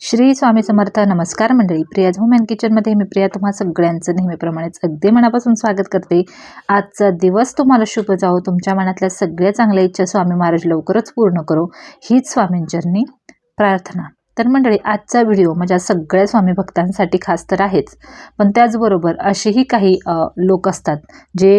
श्री स्वामी समर्थ. नमस्कार मंडळी. Priya's home and किचनमध्ये मी प्रिया तुम्हा सगळ्यांचं नेहमीप्रमाणेच अगदी मनापासून स्वागत करते. आजचा दिवस तुम्हाला शुभ जावो. तुमच्या मनातल्या सगळ्या चांगल्या इच्छा स्वामी महाराज लवकरच पूर्ण करो, हीच स्वामींचरणी प्रार्थना. तर मंडळी, आजचा व्हिडिओ माझ्या सगळ्या स्वामी भक्तांसाठी खास तर आहेच, पण त्याचबरोबर असेही काही लोक असतात जे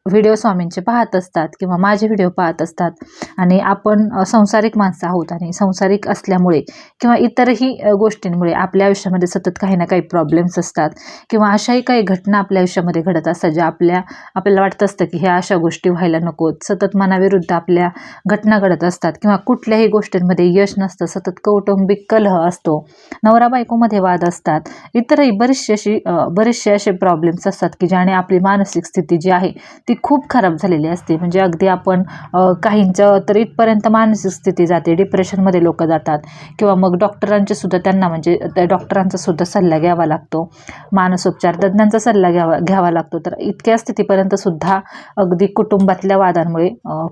व्हिडिओ स्वामींचे पाहत असतात किंवा माझे व्हिडिओ पाहत असतात आणि आपण संसारिक माणसं आहोत आणि संसारिक असल्यामुळे किंवा इतरही गोष्टींमुळे आपल्या आयुष्यामध्ये सतत काही ना काही प्रॉब्लेम्स असतात किंवा अशाही काही घटना आपल्या आयुष्यामध्ये घडत असतात ज्या आपल्याला वाटत असतं की ह्या अशा गोष्टी व्हायला नकोत. सतत मनाविरुद्ध आपल्या घटना घडत असतात किंवा कुठल्याही गोष्टींमध्ये यश नसतं, सतत कौटुंबिक कलह असतो, नवरा बायकोमध्ये वाद असतात, इतरही बरेचसे असे प्रॉब्लेम्स असतात की ज्याने आपली मानसिक स्थिती जी आहे ती खूप खराब झालेली असते. म्हणजे अगदी आपण काहींचं तर इथपर्यंत मानसिक स्थिती जाते, डिप्रेशनमध्ये लोक जातात किंवा मग डॉक्टरांचे सुद्धा त्यांना म्हणजे त्या डॉक्टरांचा सुद्धा सल्ला घ्यावा लागतो, मानसोपचार तज्ज्ञांचा सल्ला घ्यावा लागतो. तर इतक्या स्थितीपर्यंत सुद्धा अगदी कुटुंबातल्या वादांमुळे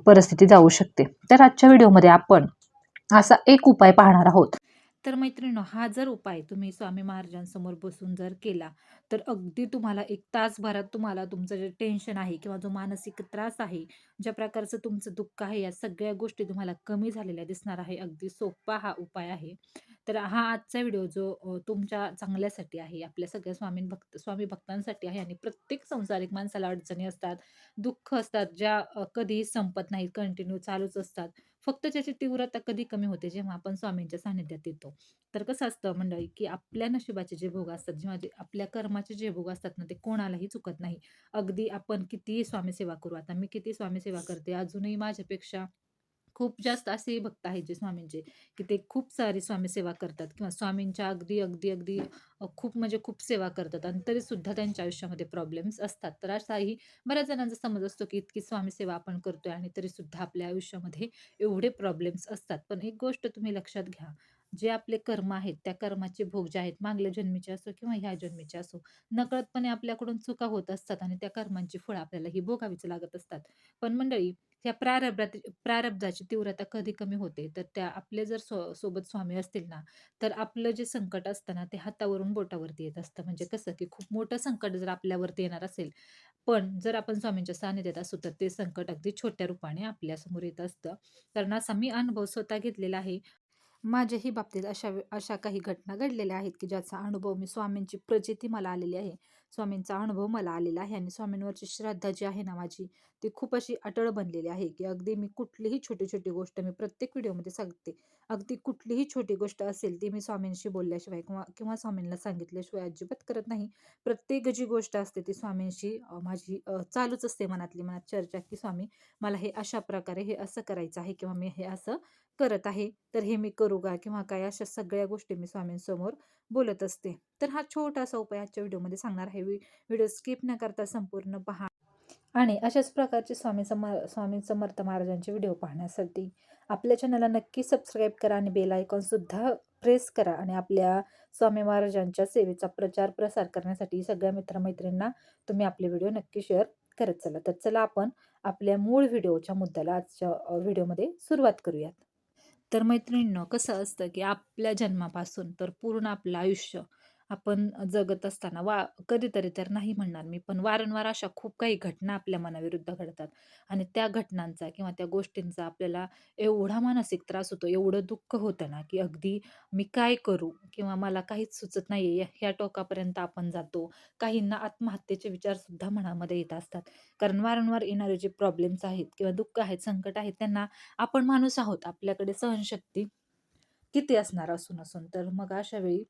परिस्थिती जाऊ शकते. तर आजच्या व्हिडिओमध्ये आपण असा एक उपाय पाहणार आहोत. तर मैत्रिणींनो, हा जर उपाय तुम्ही स्वामी महाराजांसमोर बसून जर केला तर अगदी तुम्हाला 1 तासभरात तुम्हाला तुमचं जे टेन्शन आहे किंवा जो मानसिक त्रास आहे, ज्या प्रकारचं तुमचं दुःख आहे, या सगळ्या गोष्टी तुम्हाला कमी झालेल्या दिसणार आहे. अगदी सोपा हा उपाय आहे. तर हा आजचा व्हिडिओ जो तुमच्या चांगल्यासाठी आहे, आपल्या सगळ्या स्वामी भक्तांसाठी आहे आणि प्रत्येक संसारिक माणसाला अडचणी असतात, दुःख असतात, ज्या कधीही संपत नाहीत, कंटिन्यू चालूच असतात. फक्त त्याची तीव्रता कधी कमी होते जेव्हा आपण स्वामींच्या सानिध्यात येतो. तर कसं असतं मंडळी, की आपल्या नशिबाचे जे भोग असतात, जेव्हा आपल्या कर्माचे जे भोग असतात ना, ते कोणालाही चुकत नाही. अगदी आपण कितीही स्वामीसेवा करू, आता मी किती स्वामीसेवा करते, अजूनही माझ्यापेक्षा खूप जास्त असेही भक्त आहेत जे स्वामींचे, की ते खूप सारी स्वामीसेवा करतात किंवा स्वामींच्या अगदी, अगदी, अगदी खूप म्हणजे खूप सेवा करतात आणि तरीसुद्धा त्यांच्या आयुष्यामध्ये प्रॉब्लेम्स असतात. तर असाही बऱ्याच जणांचा समज असतो, की इतकी स्वामीसेवा आपण करतोय आणि तरीसुद्धा आपल्या आयुष्यामध्ये एवढे प्रॉब्लेम्स असतात. पण एक गोष्ट तुम्ही लक्षात घ्या, जे आपले कर्म आहेत, त्या कर्माचे भोग जे आहेत, मागल्या जन्मीचे असो किंवा ह्या जन्मीचे असो, नकळतपणे आपल्याकडून चुका होत असतात आणि त्या कर्मांची फळं आपल्याला ही भोगावीच लागत असतात. पण मंडळी, त्या प्रारब्धाची तीव्रता कधी कमी होते, तर त्या आपले जर सोबत स्वामी असतील ना, तर आपलं जे संकट असतं ना, ते हातावरून बोटावरती येत असतं. म्हणजे कसं, की खूप मोठं संकट जर आपल्यावरती येणार असेल, पण जर आपण स्वामींच्या सानिध्यात असू, तर ते संकट अगदी छोट्या रूपाने आपल्यासमोर येत असतं. कारण असा मी अनुभव स्वतः घेतलेला आहे. माझ्याही बाबतीत अशा काही घटना घडलेल्या आहेत, की ज्याचा अनुभव मी स्वामींची प्रचिती मला आलेली आहे. स्वामींचा अनुभव मला आलेला आहे आणि स्वामींवरची श्रद्धा जी आहे ना माझी, ती खूप अशी अटळ बनलेली आहे, की अगदी मी कुठलीही छोटी-छोटी गोष्ट मी प्रत्येक व्हिडिओमध्ये सांगते. अगदी कुठलीही छोटी गोष्ट असेल, ती मी स्वामींशी बोलल्याशिवाय किंवा किंवा स्वामींना सांगितल्याशिवाय अजिबात करत नाही. प्रत्येक जी गोष्ट असते ती स्वामींशी माझी चालूच असते मनातली मनात चर्चा, की स्वामी मला हे अशा प्रकारे हे असं करायचं आहे किंवा मी हे असं करत आहे, तर हे मी करू का? किंवा काय अशा सगळ्या गोष्टी मी स्वामींसमोर बोलत असते. तर हा छोटासा उपाय आजच्या व्हिडिओमध्ये सांगणार आहे. व्हिडिओ स्किप न करता संपूर्ण पहा. आणि अशाच प्रकारचे स्वामी समर्थ महाराजांचे व्हिडिओ पाहण्यासाठी आपल्या चॅनलला नक्की सबस्क्राईब करा आणि बेल आयकॉनसुद्धा प्रेस करा आणि आपल्या स्वामी महाराजांच्या सेवेचा प्रचार प्रसार करण्यासाठी सगळ्या मित्रमैत्रिणींना तुम्ही आपले व्हिडिओ नक्की शेअर करत चला. तर चला आपण आपल्या मूळ व्हिडिओच्या मुद्द्याला आजच्या व्हिडिओमध्ये सुरुवात करूयात. तर मैत्रिणींनो, कसं असतं, की आपल्या जन्मापासून तर पूर्ण आपलं आयुष्य आपण जगत असताना कधीतरी तर नाही म्हणणार मी, पण वारंवार अशा खूप काही घटना आपल्या मनाविरुद्ध घडतात आणि त्या घटनांचा किंवा त्या गोष्टींचा आपल्याला एवढा मानसिक त्रास होतो, एवढं दुःख होतं ना, की अगदी मी काय करू किंवा मला काहीच सुचत नाहीये, ह्या टोकापर्यंत आपण जातो. काहींना आत्महत्येचे विचारसुद्धा मनामध्ये येत असतात. कारण वारंवार येणारे जे प्रॉब्लेम्स आहेत किंवा दुःख आहेत, संकट आहेत, त्यांना आपण माणूस आहोत. आपल्याकडे सहनशक्ती किती असणार असून. तर मग अशा वेळी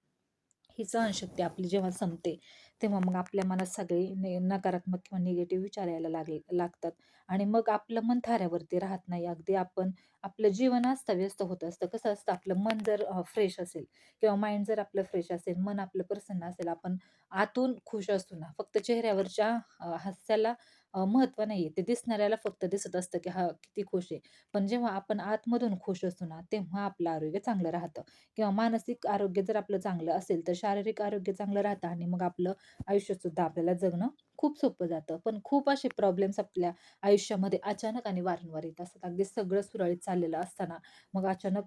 ही सहनशक्ती आपली जेव्हा संपते, तेव्हा मग आपल्या मनात सगळे नकारात्मक किंवा निगेटिव्ह विचार यायला लागतात आणि मग आपलं मन थाऱ्यावरती राहत नाही. अगदी आपलं जीवन अस्तव्यस्त होत असतं. कसं असतं, आपलं मन जर फ्रेश असेल किंवा माइंड जर आपलं फ्रेश असेल, मन आपलं प्रसन्न असेल, आपण आतून खुश असतो ना, फक्त चेहऱ्यावरच्या हास्याला महत्त्व नाहीये. ते दिसणाऱ्याला फक्त दिसत असतं, की हा किती खुश आहे. पण जेव्हा आपण आतमधून खुश असतो ना, तेव्हा आपलं आरोग्य चांगलं राहतं किंवा मानसिक आरोग्य जर आपलं चांगलं असेल, तर शारीरिक आरोग्य चांगलं राहतं आणि मग आपलं आयुष्यसुद्धा आपल्याला जगणं खूप सोपं जातं. पण खूप असे प्रॉब्लेम्स आपल्या आयुष्यामध्ये अचानक आणि वारंवार येत असतात. अगदी सगळं सुरळीत चाललेलं असताना मग अचानक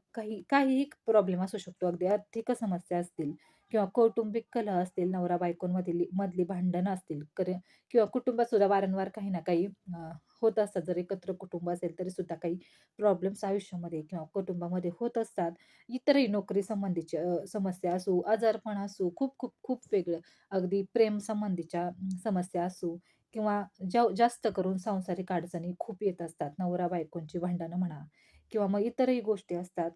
काहीही प्रॉब्लेम असू शकतो. अगदी आर्थिक समस्या असतील किंवा कौटुंबिक कलह असतील, नवरा-बायकोंमधली मधली भांडणं असतील किंवा कुटुंबात सुद्धा वारंवार काही ना काही होत असतात. जर एकत्र कुटुंब असेल तरी सुद्धा काही प्रॉब्लेम्स आयुष्यामध्ये किंवा कुटुंबामध्ये होत असतात. इतरही नोकरी संबंधीची समस्या असो, आजारपण असो, खूप खूप खूप वेगळं अगदी प्रेम संबंधीच्या समस्या असो किंवा जास्त करून सांसारिक अडचणी खूप येत असतात. नवरा-बायकोंची भांडणं म्हणा किंवा मग इतरही गोष्टी असतात.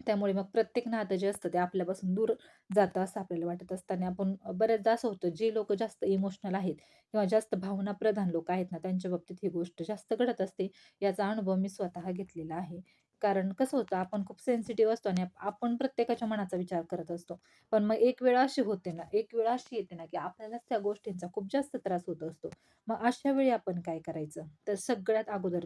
त्यामुळे मग प्रत्येक नातं जे असतं ते आपल्यापासून दूर जातं असं आपल्याला वाटत असतं आणि आपण बऱ्याचदा असं होतं जे लोकं जास्त इमोशनल आहेत किंवा जास्त भावनाप्रधान लोक आहेत ना, त्यांच्या बाबतीत ही गोष्ट जास्त घडत असते. याचा अनुभव मी स्वतः घेतलेला आहे. कारण कसं होतं आपण खूप सेन्सिटिव्ह असतो आणि आपण प्रत्येकाच्या मनाचा विचार करत असतो. पण मग एक वेळ अशी येते ना, की आपल्यालाच त्या गोष्टींचा खूप जास्त त्रास होत असतो. मग अशा वेळी आपण काय करायचं? तर सगळ्यात अगोदर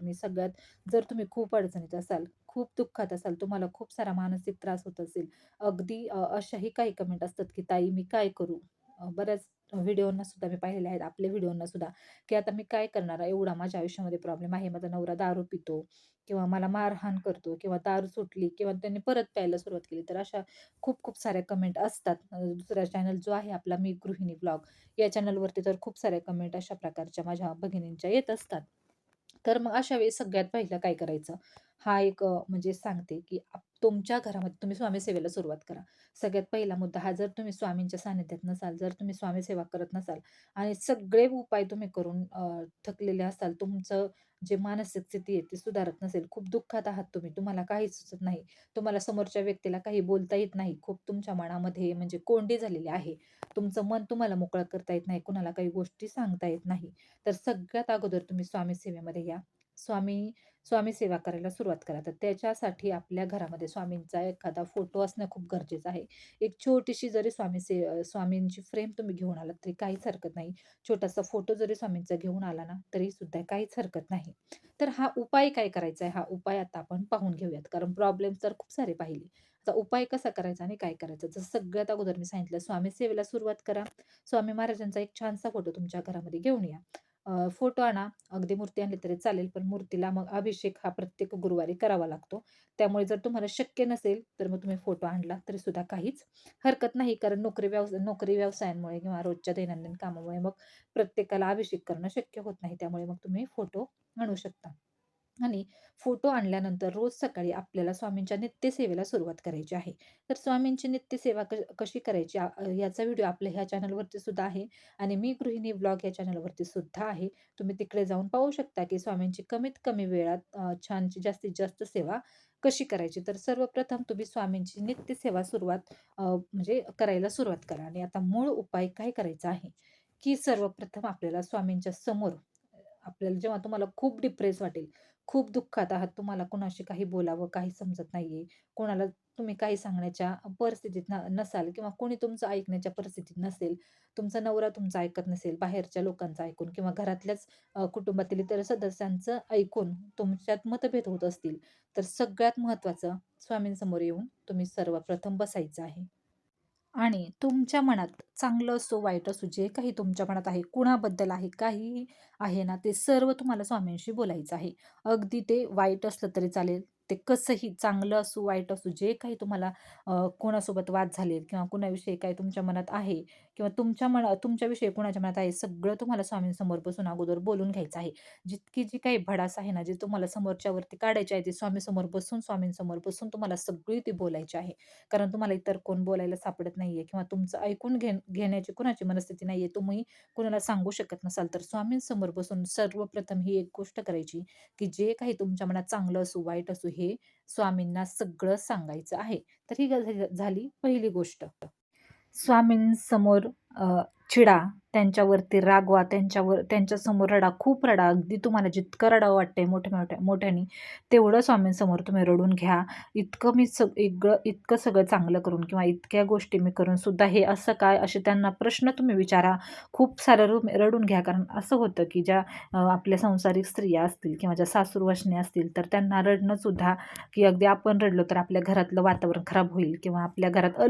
जर तुम्ही खूप अडचणीत असाल, खूप दुःखात असाल, तुम्हाला खूप सारा मानसिक त्रास होत असेल, अगदी अशाही काही कमेंट असतात, की "ताई मी काय करू?" बऱ्याच व्हिडिओंना सुद्धा मी पाहिलेले आहेत, आपल्या व्हिडिओंना सुद्धा, की "आता मी काय करणार आहे? एवढा माझ्या आयुष्यामध्ये प्रॉब्लेम आहे. माझा नवरा दारू पितो किंवा मला मारहाण करतो किंवा दारू सुटली किंवा त्यांनी परत प्यायला सुरुवात केली." तर अशा खूप खूप साऱ्या कमेंट असतात. दुसरा चॅनल जो आहे आपला मी गृहिणी ब्लॉग, या चॅनलवरती तर खूप साऱ्या कमेंट अशा प्रकारच्या माझ्या भगिनींच्या येत असतात. तर मग अशा वेळी सगळ्यात पहिलं काय करायचं? हा एक म्हणजे सांगते, की तुमच्या घरामध्ये तुम्ही स्वामीसेवेला सुरुवात करा. सगळ्यात पहिला मुद्दा हा, जर तुम्ही स्वामींच्या सानिध्यात नसाल, जर तुम्ही स्वामीसेवा करत नसाल आणि सगळे उपाय तुम्ही करून थकलेले असाल, तुमचं जे मानसिक स्थिती आहे ती सुधारत नसेल, खूप दुःखात आहात तुम्ही, तुम्हाला काहीच सुचत नाही, तुम्हाला समोरच्या व्यक्तीला काही बोलता येत नाही, खूप तुमच्या मनामध्ये म्हणजे कोंडी झालेली आहे, तुमचं मन तुम्हाला मोकळं करता येत नाही, कुणाला काही गोष्टी सांगता येत नाही, तर सगळ्यात अगोदर तुम्ही स्वामी सेवेमध्ये या. स्वामी स्वामी सेवा करायला सुरुवात करा. तर त्याच्यासाठी आपल्या घरामध्ये स्वामींचा एखादा फोटो असणं खूप गरजेचं आहे. एक छोटीशी जरी स्वामींची फ्रेम तुम्ही घेऊन आलात तरी काहीच हरकत नाही. छोटासा फोटो जरी स्वामींचा घेऊन आला ना, तरी सुद्धा काहीच हरकत नाही. तर हा उपाय काय करायचा आहे? हा उपाय आता आपण पाहून घेऊयात. कारण प्रॉब्लेम तर खूप सारे पाहिले. आता उपाय कसा करायचा आणि काय करायचं? तर सगळ्यात अगोदर मी सांगितलं, स्वामी सेवेला सुरुवात करा. स्वामी महाराजांचा एक छानसा फोटो तुमच्या घरामध्ये घेऊन या. फोटो आणा. अगदी मूर्ती आणली तरी चालेल, पण मूर्तीला मग अभिषेक हा प्रत्येक गुरुवारी करावा लागतो. त्यामुळे जर तुम्हाला शक्य नसेल, तर मग तुम्ही फोटो आणला तरी सुद्धा काहीच हरकत नाही. कारण नोकरी व्यवसायांमुळे किंवा रोजच्या दैनंदिन कामामुळे मग प्रत्येकाला अभिषेक करणं शक्य होत नाही. त्यामुळे मग तुम्ही फोटो आणू शकता. आणि फोटो आणल्यानंतर रोज सकाळी आपल्याला स्वामींच्या नित्यसेवेला सुरुवात करायची आहे. तर स्वामींची नित्यसेवा कशी करायची याचा व्हिडिओ आपल्या ह्या चॅनलवरती सुद्धा आहे आणि मी गृहिणी व्लॉग या चॅनलवरती सुद्धा आहे. तुम्ही तिकडे जाऊन पाहू शकता, की स्वामींची कमीत कमी वेळात छानची जास्तीत जास्त सेवा कशी करायची. तर सर्वप्रथम तुम्ही स्वामींची नित्यसेवा म्हणजे करायला सुरुवात करा आणि आता मूळ उपाय काय करायचा आहे, की सर्वप्रथम आपल्याला स्वामींच्या समोर आपल्याला जेव्हा तुम्हाला खूप डिप्रेस वाटेल, खूप दुःखात आहात, तुम्हाला कुणाशी काही बोलावं, काही समजत नाहीये, कोणाला तुम्ही काही सांगण्याच्या परिस्थितीत नसाल किंवा कोणी तुमचं ऐकण्याच्या परिस्थितीत नसेल, तुमचा नवरा तुमचं ऐकत नसेल, बाहेरच्या लोकांचं ऐकून किंवा घरातल्याच कुटुंबातील इतर सदस्यांचं ऐकून तुमच्यात मतभेद होत असतील, तर सगळ्यात महत्त्वाचं स्वामींसमोर येऊन तुम्ही सर्वप्रथम बसायचं आहे. आणि तुमच्या मनात चांगलं असो, वाईट असो, जे काही तुमच्या मनात आहे, कुणाबद्दल आहे, काहीही आहे ना, ते सर्व तुम्हाला स्वामींशी बोलायचं आहे. अगदी ते वाईट असलं तरी चालेल, ते कसंही चांगलं असो, वाईट असो, जे काही तुम्हाला कोणासोबत वाद झालेत किंवा कुणाविषयी काही तुमच्या मनात आहे किंवा तुमच्याविषयी कुणाच्या मनात आहे, सगळं तुम्हाला स्वामींसमोर बसून अगोदर बोलून घ्यायचं आहे. जी काही भडास आहे ना, जे तुम्हाला समोरच्यावरती काढायची आहे, ती स्वामींसमोर बसून तुम्हाला सगळी ती बोलायची आहे. कारण तुम्हाला इतर कोण बोलायला सापडत नाहीये किंवा तुमचं ऐकून घेण्याची कुणाची मनस्थिती नाहीये. तुम्ही कुणाला सांगू शकत नसाल, तर स्वामींसमोर बसून सर्वप्रथम ही एक गोष्ट करायची, की जे काही तुमच्या मनात चांगलं असो, वाईट असो, हे स्वामींना सगळं सांगायचं आहे. तर ही झाली पहिली गोष्ट. स्वामींसमोर चिडा, त्यांच्यावरती रागवा, त्यांच्यासमोर रडा, खूप रडा. अगदी तुम्हाला जितकं रडावं वाटतंय मोठ्याने, तेवढं स्वामींसमोर तुम्ही रडून घ्या. इतकं सगळं चांगलं करून किंवा इतक्या गोष्टी मी करून सुद्धा हे असं काय? असे त्यांना प्रश्न तुम्ही विचारा. खूप सारं रडून घ्या. कारण असं होतं, की ज्या आपल्या संसारिक स्त्रिया असतील किंवा ज्या सासूरवासणी असतील, तर त्यांना रडणं सुद्धा, की अगदी आपण रडलो तर आपल्या घरातलं वातावरण खराब होईल किंवा आपल्या घरात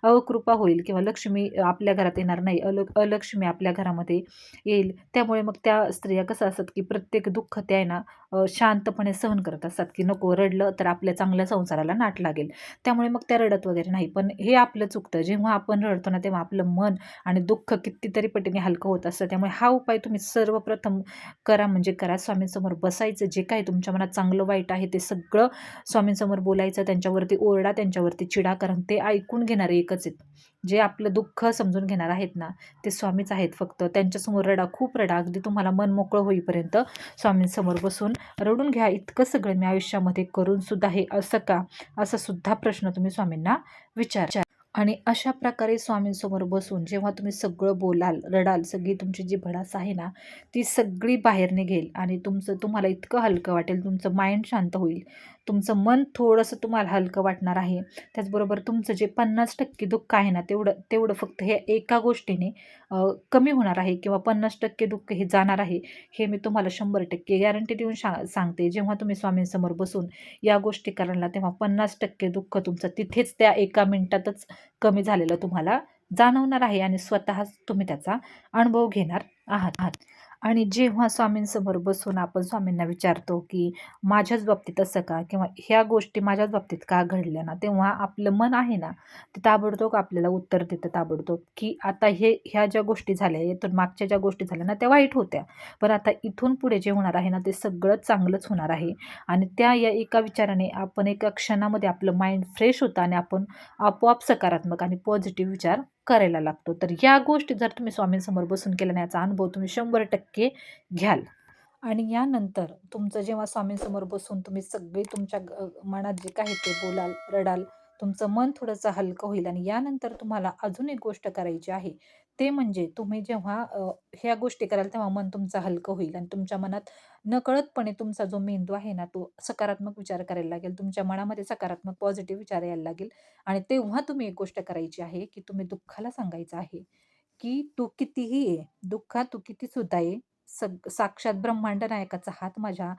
अकृपा होईल किंवा लक्ष्मी आपल्या घरात येणार नाही, लक्ष्मी आपल्या घरामध्ये येईल. त्यामुळे मग त्या स्त्रिया कसं असतात, की प्रत्येक दुःख त्या आहे ना शांतपणे सहन करत असतात, की नको रडलं तर आपल्या चांगल्या संसाराला नाट लागेल. त्यामुळे मग त्या रडत वगैरे नाही. पण हे आपलं चुकतं. जेव्हा आपण रडतो ना, तेव्हा आपलं मन आणि दुःख कितीतरी पटीने हलकं होत असतं. त्यामुळे हा उपाय तुम्ही सर्वप्रथम करा म्हणजे करा. स्वामींसमोर बसायचं. जे काही तुमच्या मनात चांगलं वाईट आहे ते सगळं स्वामींसमोर बोलायचं. त्यांच्यावरती ओरडा, त्यांच्यावरती चिडा. कारण ते ऐकून घेणारे एकच आहेत. जे आपलं दुःख समजून घेणार आहेत ना, ते स्वामीच आहेत फक्त. त्यांच्यासमोर रडा, खूप रडा. अगदी तुम्हाला मन मोकळं होईपर्यंत स्वामींसमोर बसून रडून घ्या. इतकं सगळं मी आयुष्यामध्ये करून सुद्धा हे असं का? असा सुद्धा प्रश्न तुम्ही स्वामींना विचारा. आणि अशा प्रकारे स्वामींसमोर बसून जेव्हा तुम्ही सगळं बोलाल, रडाल, सगळी तुमची जी भडास आहे ना, ती सगळी बाहेर निघेल आणि तुम्हाला इतकं हलकं वाटेल, तुमचं माइंड शांत होईल. तुमचं मन थोडंसं तुम्हाला हलकं वाटणार आहे. त्याचबरोबर तुमचं जे 50% दुःख आहे ना, तेवढं तेवढं फक्त हे एका गोष्टीने कमी होणार आहे किंवा 50% दुःख हे जाणार आहे. हे मी तुम्हाला 100% गॅरंटी देऊन सांगते. जेव्हा तुम्ही स्वामींसमोर बसून या गोष्टी कराल ना, तेव्हा 50% दुःख तुमचं तिथेच त्या एका मिनिटातच कमी झालेलं तुम्हाला जाणवणार आहे आणि स्वतःच तुम्ही त्याचा अनुभव घेणार आहात. आणि जेव्हा स्वामींसमोर बसून आपण स्वामींना विचारतो, की माझ्याच बाबतीत असं का? किंवा ह्या गोष्टी माझ्याच बाबतीत का घडल्या ना? तेव्हा आपलं मन आहे ना, ते ताबडतोब आपल्याला उत्तर देतं ताबडतोब, की आता ह्या ज्या गोष्टी झाल्या, इथून मागच्या ज्या गोष्टी झाल्या ना, त्या वाईट होत्या. पण आता इथून पुढे जे होणार आहे ना, ते सगळं चांगलंच होणार आहे. आणि या एका विचाराने आपण एका क्षणामध्ये आपलं माइंड फ्रेश होतं आणि आपण आपोआप सकारात्मक आणि पॉझिटिव्ह विचार करायला लागतो. तर या गोष्टी जर तुम्ही स्वामींसमोर बसून केल्या ना, याचा अनुभव तुम्ही 100% घ्याल. आणि यानंतर तुमचं जेव्हा स्वामींसमोर बसून तुम्ही सगळे तुमच्या मनात जे काही ते बोलाल, रडाल, तुमचं मन थोडंसं हलकं होईल आणि यानंतर तुम्हाला अजून एक गोष्ट करायची आहे. ते म्हणजे तुम्ही जेव्हा ह्या गोष्टी कराल तेव्हा मन तुमचं हलकं होईल आणि तुमच्या मनात नकळतपणे तुमचा जो मेंदू आहे ना, तो सकारात्मक विचार करायला लागेल. तुमच्या मनामध्ये सकारात्मक पॉझिटिव्ह विचार यायला लागेल आणि तेव्हा तुम्ही एक गोष्ट करायची आहे, की तुम्ही दुःखाला सांगायचं आहे, की "तू कितीही ये, दुःखात तू किती सुद्धा ये, साक्षात ब्रह्मांड नायकाचा हात माझ्या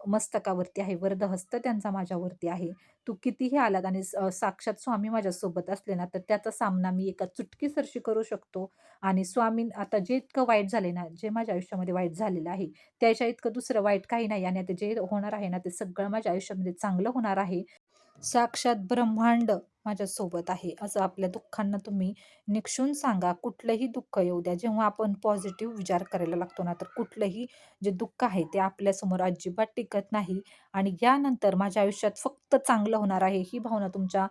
मस्तकावरती आहे, वरदहस्त त्यांचा माझ्यावरती आहे. तू कितीही आलात आणि साक्षात स्वामी माझ्यासोबत असले ना, तर त्याचा सामना मी एका चुटकीसरशी करू शकतो आणि स्वामी आता जे इतकं वाईट झाले ना, जे माझ्या आयुष्यामध्ये वाईट झालेलं आहे, त्याच्या इतकं दुसरं वाईट काही नाही आणि आता जे होणार आहे ना, ते सगळं माझ्या आयुष्यामध्ये चांगलं होणार आहे. साक्षात ब्रह्मांड माझ्यासोबत आहे, असं आपल्या दुःखांना तुम्ही निक्षून सांगा. कुठलंही दुःख येऊ द्या. जेव्हा आपण पॉझिटिव्ह विचार करायला लागतो ना, तर कुठलंही जे दुःख आहे ते आपल्यासमोर अजिबात टिकत नाही आणि यानंतर माझ्या आयुष्यात फक्त चांगलं होणार आहे, ही भावना तुमच्या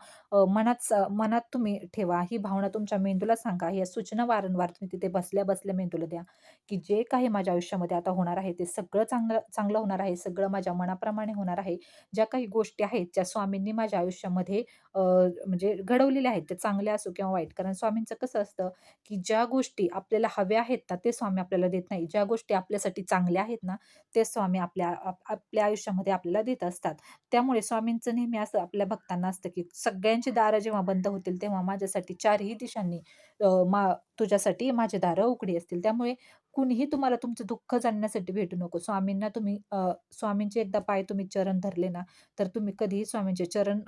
मनात तुम्ही ठेवा. ही भावना तुमच्या मेंदूला सांगा. या सूचना वारंवार तुम्ही तिथे बसल्या-बसल्या मेंदूला द्या, की जे काही माझ्या आयुष्यामध्ये आता होणार आहे, ते सगळं चांगलं चांगलं होणार आहे. सगळं माझ्या मनाप्रमाणे होणार आहे. ज्या काही गोष्टी आहेत, त्या स्वामींनी माझ्या आयुष्यामध्ये म्हणजे घडवलेल्या आहेत, त्या चांगल्या असो किंवा वाईट. कारण स्वामींचं कसं असतं, की ज्या गोष्टी आपल्याला हव्या आहेत ना, ते स्वामी आपल्याला देत नाही. ज्या गोष्टी आपल्यासाठी चांगल्या आहेत ना, ते स्वामी आपल्या आयुष्यामध्ये आपल्याला देत असतात. त्यामुळे स्वामींचं नेहमी असं आपल्या भक्तांना असतं, की सगळ्यांची दारं जेव्हा बंद होतील, तेव्हा माझ्यासाठी चारही दिशांनी तुझ्यासाठी माझी दारं उघडी असतील. त्यामुळे कुणीही तुम्हाला तुमचं दुःख जाणण्यासाठी भेटू नको. स्वामींचे एकदा पाय तुम्ही चरण धरले ना, तर तुम्ही कधीही स्वामींचे चरण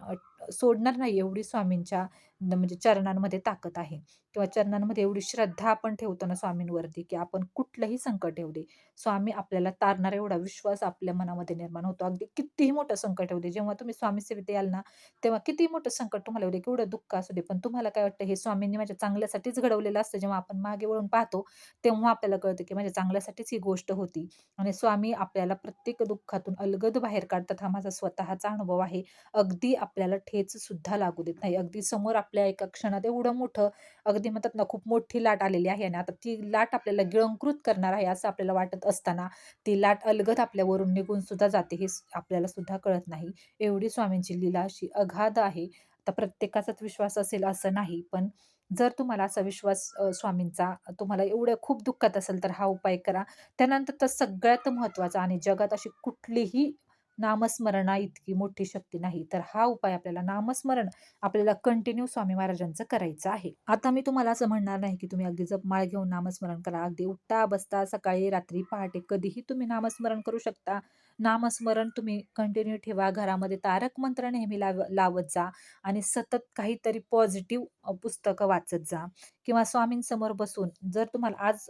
सोडणार नाही. एवढी स्वामींच्या म्हणजे चरणांमध्ये ताकद आहे किंवा चरणांमध्ये एवढी श्रद्धा आपण ठेवतो ना स्वामींवरती, की आपण कुठलंही संकट येऊ दे, स्वामी आपल्याला तारणारा एवढा विश्वास आपल्या मनामध्ये निर्माण होतो. अगदी कितीही मोठं संकट येऊ दे, जेव्हा तुम्ही स्वामी सेवेत याल ना, तेव्हा कितीही मोठं संकट तुम्हाला येऊ दे, केवढं दुःख असू दे, पण तुम्हाला काय वाटतं हे स्वामींनी माझ्या चांगल्यासाठीच घडवलेलं असतं. जेव्हा आपण मागे वळून पाहतो, तेव्हा आपल्याला कळतं, की माझ्या चांगल्यासाठीच ही गोष्ट होती आणि स्वामी आपल्याला प्रत्येक दुःखातून अलगद बाहेर काढतात. हा माझा स्वतःचा अनुभव आहे. अगदी आपल्याला ठेच सुद्धा लागू देत नाही. अगदी समोर आपल्या एका क्षणात एवढं मोठं अगदी म्हणतात ना, खूप मोठी लाट आलेली आहे आणि आता ती लाट आपल्याला गिळंकृत करणार आहे असं आपल्याला वाटत असताना, ती लाट अलगद आपल्यावरून निघून सुद्धा जाते हे आपल्याला सुद्धा कळत नाही. एवढी स्वामींची लीला अशी अगाध आहे. आता प्रत्येकाचाच विश्वास असेल असं नाही, पण जर तुम्हाला असा विश्वास स्वामींचा तुम्हाला एवढ्या खूप दुःखात असेल, तर हा उपाय करा. त्यानंतर तर सगळ्यात महत्त्वाचा आणि जगात अशी कुठलीही नामस्मरणा इतकी मोठी शक्ती नाही. तर हा उपाय आपल्याला नामस्मरण आपल्याला कंटिन्यू स्वामी महाराजांचं करायचं आहे. आता मी तुम्हाला असं म्हणणार नाही, की तुम्ही अगदी जपमाळ घेऊन नामस्मरण करा. अगदी उठता, बसता, सकाळी, रात्री, पहाटे कधीही तुम्ही नामस्मरण करू शकता. नामस्मरण तुम्ही कंटिन्यू ठेवा. घरामध्ये तारक मंत्र नेहमी लावत जा आणि सतत काहीतरी पॉझिटिव्ह पुस्तकं वाचत जा किंवा स्वामींसमोर बसून जर तुम्हाला आज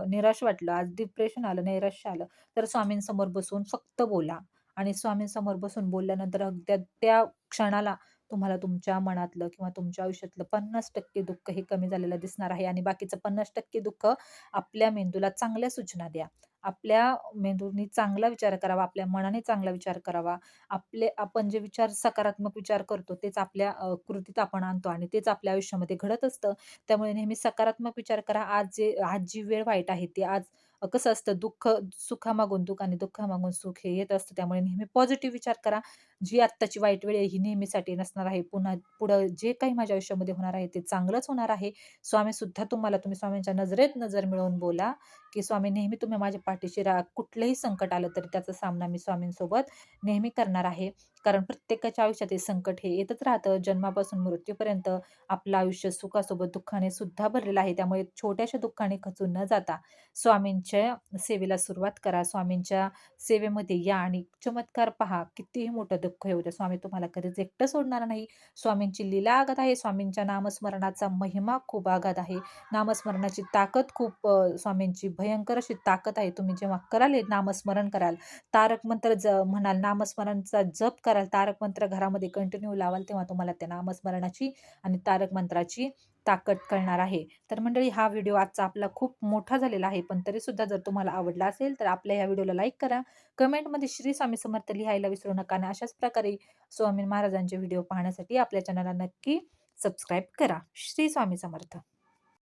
निराश वाटलं, आज डिप्रेशन आलं, नैराश्य आलं, तर स्वामींसमोर बसून फक्त बोला आणि स्वामींसमोर बसून बोलल्यानंतर अगदी त्या क्षणाला तुम्हाला तुमच्या मनातलं किंवा तुमच्या आयुष्यातलं 50% दुःख हे कमी झालेलं दिसणार आहे आणि बाकीचं 50% दुःख आपल्या मेंदूला चांगल्या सूचना द्या. आपल्या मेंदूनी चांगला विचार करावा, आपल्या मनाने चांगला विचार करावा. आपण जे विचार सकारात्मक विचार करतो तेच आपल्या कृतीत आपण आणतो आणि तेच आपल्या आयुष्यामध्ये घडत असतं. त्यामुळे नेहमी सकारात्मक विचार करा. आज जी वेळ वाईट आहे ती आज कसं असतं सुखामागून दुःख आणि दुःखामागून सुख हे येत असतं. त्यामुळे नेहमी पॉझिटिव्ह विचार करा. जी आत्ताची वाईट वेळ आहे ही नेहमीसाठी नसणार आहे. पुढं जे काही माझ्या आयुष्यामध्ये होणार आहे ते चांगलंच होणार आहे. स्वामीसुद्धा तुम्ही स्वामींच्या नजरेत नजर मिळवून बोला, की स्वामी नेहमी तुम्ही माझ्या पाठीशी राहा. कुठलंही संकट आलं तरी त्याचा सामना मी स्वामींसोबत नेहमी करणार आहे. कारण प्रत्येकाच्या आयुष्यात हे संकट हे येतच राहतं. जन्मापासून मृत्यूपर्यंत आपलं आयुष्य सुखासोबत दुःखाने सुद्धा भरलेलं आहे. त्यामुळे छोट्याशा दुःखाने खचून न जाता स्वामींच्या सेवेला सुरुवात करा. स्वामींच्या सेवेमध्ये या आणि चमत्कार पहा. कितीही मोठं दुःख येऊ द्या, स्वामी तुम्हाला कधीच एकटं सोडणार नाही. स्वामींची लीला आगाध आहे. स्वामींच्या नामस्मरणाचा महिमा खूप आगाध आहे. नामस्मरणाची ताकद खूप स्वामींची भयंकर अशी ताकद आहे. तुम्ही जेव्हा कराल हे नामस्मरण कराल, तारक मंत्र म्हणाल, नामस्मरणाचा जप कराल, तारक मंत्र घरामध्ये कंटिन्यू लावाल, तेव्हा तुम्हाला त्या नामस्मरणाची आणि तारक मंत्राची ताकद कळणार आहे. तर मंडळी हा व्हिडिओ आजचा आपला खूप मोठा झालेला आहे. पण तरीसुद्धा जर तुम्हाला आवडला असेल तर आपल्या या व्हिडिओला लाईक करा. कमेंटमध्ये श्री स्वामी समर्थ लिहायला विसरू नका आणि अशाच प्रकारे स्वामी महाराजांचे व्हिडिओ पाहण्यासाठी आपल्या चॅनलला नक्की सबस्क्राईब करा. श्री स्वामी समर्थ.